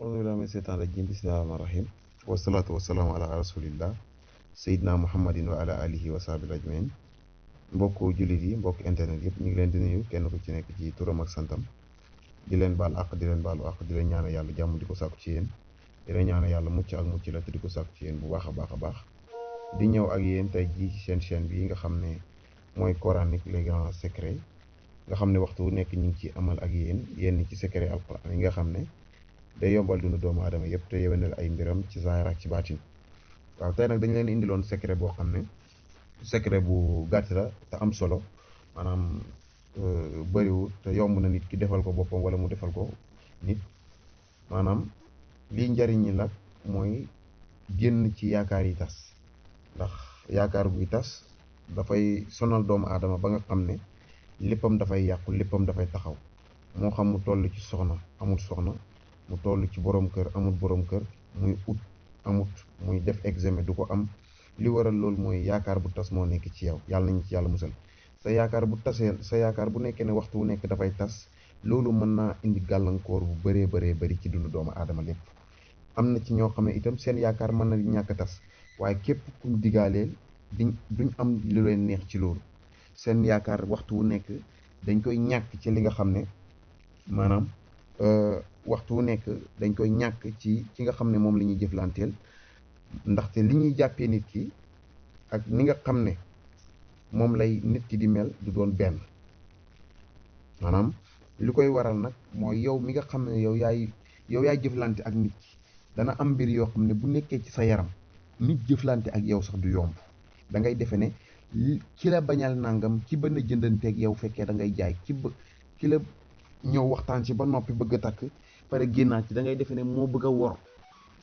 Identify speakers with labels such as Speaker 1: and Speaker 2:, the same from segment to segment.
Speaker 1: auzu billaahi mina seytaani rajiim bismillaahi rahmaani rahiim wasalaatu wasalaamu ala rasulillah sayidna muhammadin wa ala alihi wa sahbihi ajmain mbokk jullit yi mbokk internet yëpp ñu ngi leen di nuyu kenn ku ci nekk ci turam ak santam di leen baal àq di leen baalu àq di leen ñaanal yàlla jàmm di ko sàkku ci yéen di leen ñaanal yàlla mucc ak mucc la te di ko sàkku ci yéen bu baax a baax a baax di ñëw ak yéen tey jii ci seen chaîne bi nga xam ne mooy coranique les grands secrets nga xam ne waxtu nekk ñu ngi ci amal ak yéen ci secret alquran yi nga xam ne day yombal dund doomu aadama yëpp te yewenal ay mbiram ci zaahir ak ci baatin waaw tey nag dañu leen indiloon secret boo xam ne secret bu gàtt la te am solo maanaam bëriwul te yomb na nit ki defal ko boppam wala mu defal ko nit maanaam lii njariñ ñi nag mooy génn ci yaakaar yi tas ndax yaakaar buy tas dafay sonal doomu aadama ba nga xam ne léppam dafay yàqu léppam dafay taxaw moo xam mu toll ci soxna amul soxna mu toll ci borom kër amul borom kër muy ut amut muy def examen du ko am li waral loolu mooy yaakaar bu tas moo nekk ci yow yàlla nañu ci yàlla musal sa yaakaar bu tasee sa yaakaar bu nekkee ne waxtu wu nekk dafay tas loolu mën naa indi gàllankoor bu bëree bëri ci dundu doomu aadama lépp am na ci ñoo xam ne itam seen yaakaar mën na ñàkk a tas waaye képp kuñ digaaleel duñ am lu leen neex ci loolu seen yaakaar waxtu wu nekk dañ koy ñàkk ci li nga xam ne maanaam waxtu wu nekk dañ koy ñàkk ci nga xam ne moom la ñuy jëflanteel ndaxte li ñuy jàppee nit ki ak ni nga xam ne moom lay nit ki di mel du doon benn maanaam li koy waral nag mooy yow mi nga xam ne yow yaay jëflante ak nit ki dana am mbir yoo xam ne bu nekkee ci sa yaram nit jëflante ak yow sax du yomb da ngay defe ne ki la bañal nangam ki bëgg a jëndanteeg yow fekkee da ngay jaay ki la ñëw waxtaan ci ba noppi bëgg a takk pare génnaat ci da ngay defe ne moo bëgg a wor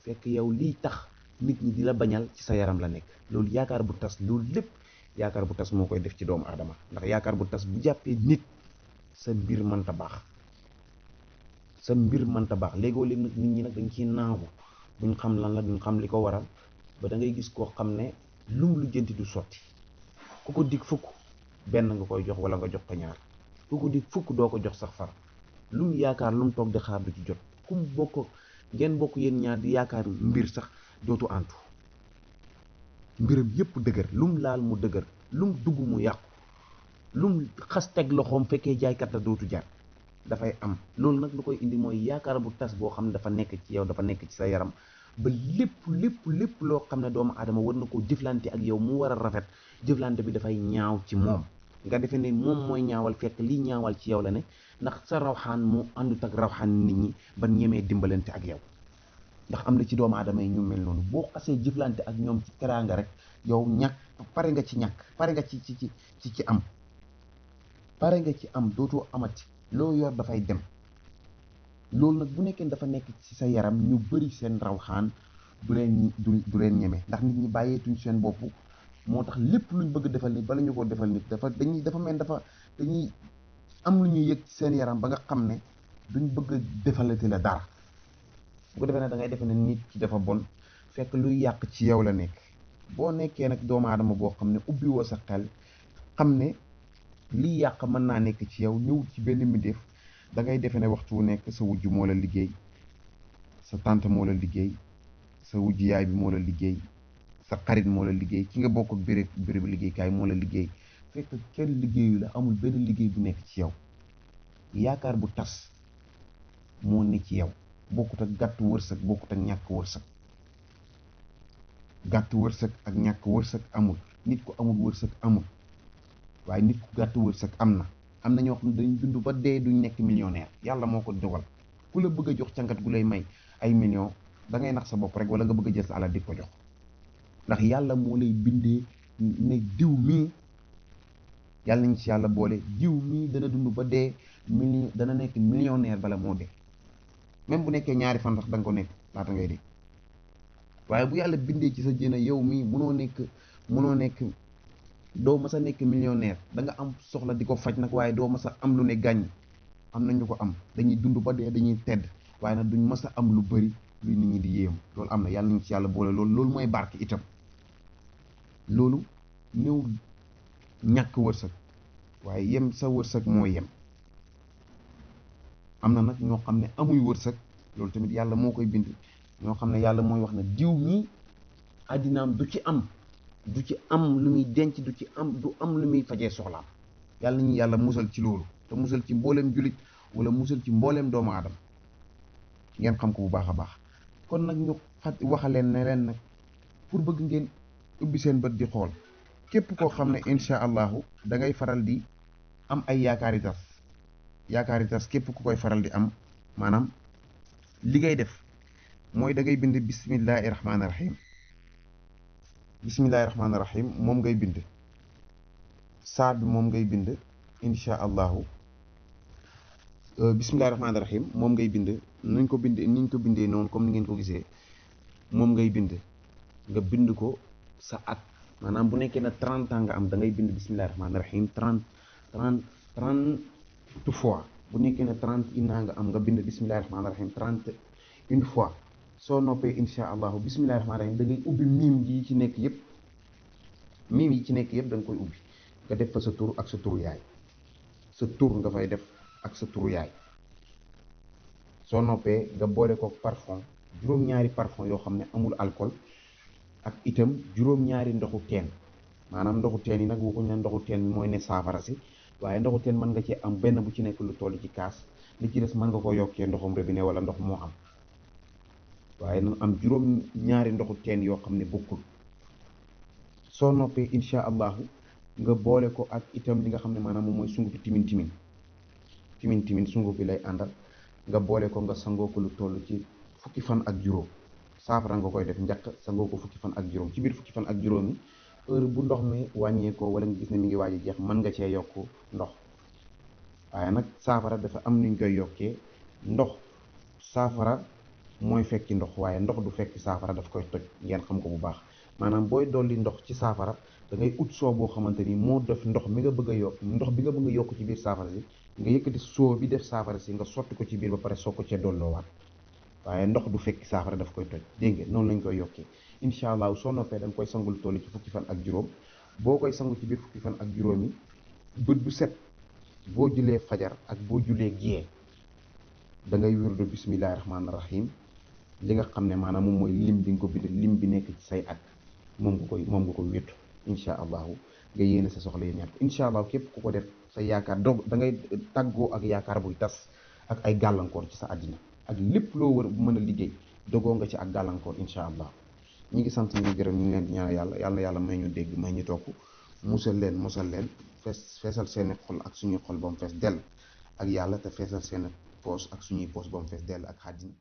Speaker 1: fekk yow liy tax nit ñi di la bañal ci sa yaram la nekk loolu yaakaar bu tas loolu lépp yaakaar bu tas moo koy def ci doomu aadama ndax yaakaar bu tas bu jàppee nit sa mbir mënta baax léegoo léeg nag nit ñi nag dañ ciy naagu duñ xam lan la duñ xam li ko waral ba da ngay gis koo xam ne lum lu jënti du sotti ku ko dig fukk benn nga koy jox wala nga jox ko ñaar ku ko dig fukk doo ko jox sax far lum yaakaar lum toog di xaar du ci jot kum ngeen bokk yéen ñaar di yaakaar mbir sax dootu antu mbiram yépp dëgër lum laal mu dëgër lum dugg mu yàqu lum xas teg loxoom fekkee jaaykat la dootu jaar dafay am loolu nag lu koy indi mooy yaakaar bu tas boo xam ne dafa nekk ci yow dafa nekk ci sa yaram ba lépp loo xam ne doomu aadama war na koo jëflante ak yow mu war a rafet jëflante bi dafay ñaaw ci moom nga defee ne moom mooy ñaawal fekk lii ñaawal ci yow la ne ndax sa rawxaan mu àndut ak rawxaan nit ñi ba ñemee dimbalante ak yow ndax am na ci doomu aadama yi ñu mel noonu boo xasee jëflante ak ñoom ci teraanga rek yow pare nga ci am dootoo amati loo yor dafay dem loolu nag bu nekkee dafa nekk ci sa yaram ñu bëri seen rawxaan du leen ñeme ndax nit ñi bàyyeetuñ seen bopp moo tax lépp luñ bëgg defal nit bala ñu ko defal nit dañuy am lu ñuy yëg ci seen yaram ba nga xam ne duñ bëgg a defalati la dara bu ko defee ne da ngay defe ne nit ki dafa bon fekk luy yàq ci yow la nekk boo nekkee nag doomu aadama boo xam ne ubbi woo sa xel xam ne liy yàq mën naa nekk ci yow ñëw ci benn mbindeef da ngay defe ne waxtu wu nekk sa wujj moo la liggéey sa tante moo la liggéey sa wujj yaay bi moo la liggéey sa xarit moo la liggéey ki nga bokk béréb liggéeykaay moo la liggéey fekk kenn liggéeyu la amul benn liggéey bu nekk ci yow yaakaar bu tas moo ne ci yow bokkut ak gàtt wërsëg bokkut ak ñàkk wërsëg gàtt wërsëg ak ñàkk wërsëg amul nit ku amul wërsëg amul waaye nit ku gàtt wërsëg am na ñoo xam ne dañ dund ba dee duñ nekk millionnaire yàlla moo ko dogal ku la bëgg a jox cangat gu lay may ay millions da ngay nax sa bopp rek wala nga bëgg a jël sa alal di ko jox ndax yàlla moo lay bindee ne diw mii yàlla nañ ci yàlla boole diw mii dana dund ba dee dana nekk millionnaire bala moo dee même bu nekkee ñaari fan sax da nga ko nekk laata ngay dee waaye bu yàlla bindee ci sa jëna yow mii munoo nekk doo mas a nekk millionnaire da nga am soxla di ko faj nag waaye doo mas a am lu ne gàññ am na ñu ko am dañuy dund ba dee dañuy tedd waaye nag duñ mas a am lu bëri lu nit ñi di yéemu loolu am na yàlla nañ ci yàlla boole loolu mooy barke itam loolu ñëw ñàkk wërsëg waaye yem sa wërsëg moo yem am na nag ñoo xam ne amuy wërsëg loolu tamit yàlla moo koy bind. ñoo xam ne yàlla mooy wax ne diw mi àddinaam du ci am lu muy denc, du am lu muy fajee soxlaam. yàlla ñu yàlla musal ci loolu te musal ci mbooleem jullit wala musal ci mbooleem doomu aadama ngeen xam ko bu baax a baax. kon nag ñu waxaleen ne leen nag pour bëgg ngeen ubbi seen bët di xool képp koo xam ne incha allahu da ngay faral di am ay yaakaari tas képp ku koy faral di am, maanaam li ngay def mooy da ngay bind bismillahi rahmaani rahim moom ngay bind saa bi moom ngay bind incha allahu bismillahi rahmaani rahim moom ngay bind niñ ko bindee noonu comme ni ngeen ko gisee moom ngay bind nga bind ko sa at, maanaam bu nekkee na 30 ans nga am da ngay bind bismillahi rahmaani rahim 30 fois. bu nekkee ne 31 ans nga am nga bind bismillahi rahmaani rahim 31 fois. soo noppee incha allahu bismillahi rahmaani rahim da ngay ubbi miim yi ci nekk yëpp da nga koy ubbi nga def fa sa tur ak sa turu yaay, sa tur nga fay def ak sa turu yaay. soo noppee nga boole ko parfum, juróom-ñaari parfum yoo xam ne amul alcool, ak itam juróom-ñaari ndoxu teen. maanaam ndoxu teen yi nag waxuñ ne ndoxu teen bi mooy ne saafara si, waaye ndoxu teen mën nga cee am benn bu ci nekk lu toll ci kaas, li ci des mën nga ko yokkee ndoxum robinet wala ndox moo am, waaye na am juróom-ñaari ndoxu teen yoo xam ne bokkul. soo noppee incha allahu nga boole ko ak itam li nga xam ne maanaam moom mooy sungufi timin sunguf bi lay àndal, nga boole ko nga sangoo ko lu toll ci fukki fan ak juróom. saafara nga koy def njëkk sangoo ko fukki fan ak juróom. ci biir fukki fan ak juróom yi heure bu ndox mi wàññeekoo wala nga gis ne mi ngi waaj a jeex mën nga cee yokk ndox, waaye nag saafara dafa am nuñ koy yokkee. ndox saafara mooy fekki ndox, waaye ndox du fekki saafara, daf koy toj. ngeen xam ko bu baax. maanaam booy dolli ndox ci saafara da ngay ut soo boo xamante ni moo def ndox bi nga bëgg a yokk ci biir saafara si, nga yëkkati soo bi def saafara si nga sotti ko ci biir ba pare soo ko cee dolloowaat, waaye ndox du fekki saafara, daf koy toj. dégg nga noonu lañ koy yokkee. incha allah soo noppee da nga koy sangul toll ci fukki fan ak juróom. boo koy sangu ci biir fukki fan ak juróom yi, bët bu set boo julee fajar ak boo julee gée da ngay wirdu bismillahi rahmaani rahim li nga xam ne maanaam moom mooy lim bi nga ko bind, lim bi nekk ci say at moom nga koy wéttu. incha allahu nga yéene sa soxla yi ñaan ko. incha allah képp ku ko def sa yaakaar da ngay tàggoo ak yaakaar buy tas ak ay gàllankoor ci sa àddina ak lépp loo war mën a liggéey dogoo nga ci ak gàllankoor. incha allah ñi ngi sant, ñi ngi gërëm, ñu ngi leen di ñaan yàlla may ñu dégg, may ñu topp, mosal leen feesal seeni xol ak suñuy xol ba mu fees dell ak yàlla, te feesal seeni poos ak suñuy poos ba mu fees dell ak àddina.